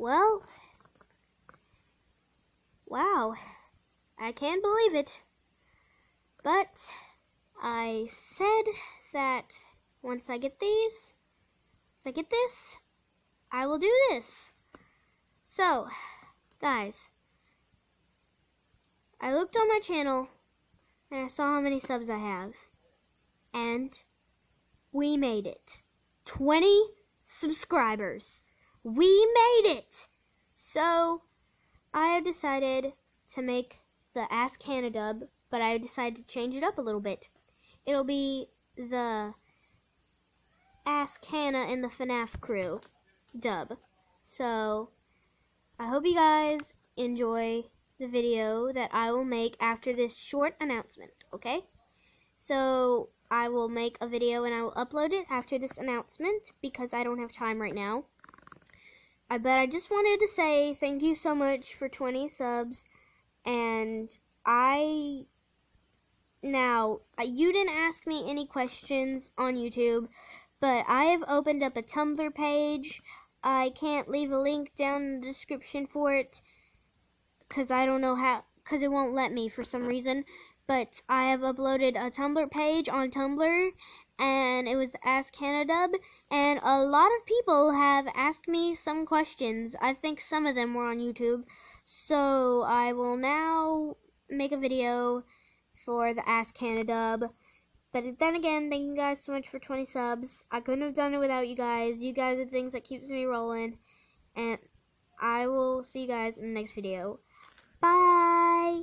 Well, wow, I can't believe it. But I said that once I get this, I will do this. So, guys, I looked on my channel and I saw how many subs I have. And we made it. 20 subscribers. We made it! So, I have decided to make the Ask Hannah dub, but I decided to change it up a little bit. It'll be the Ask Hannah and the FNAF crew dub. So, I hope you guys enjoy the video that I will make after this short announcement, okay? So, I will make a video and I will upload it after this announcement because I don't have time right now. But I just wanted to say thank you so much for 20 subs. And you didn't ask me any questions on YouTube, but I have opened up a Tumblr page. I can't leave a link down in the description for it because I don't know how, because it won't let me for some reason. But I have uploaded a Tumblr page on Tumblr, and it was the Ask Hannah dub, and a lot of people have asked me some questions. I think some of them were on YouTube, so I will now make a video for the Ask Hannah dub. But then again, thank you guys so much for 20 subs. I couldn't have done it without you guys. You guys are the things that keeps me rolling, and I will see you guys in the next video. Bye!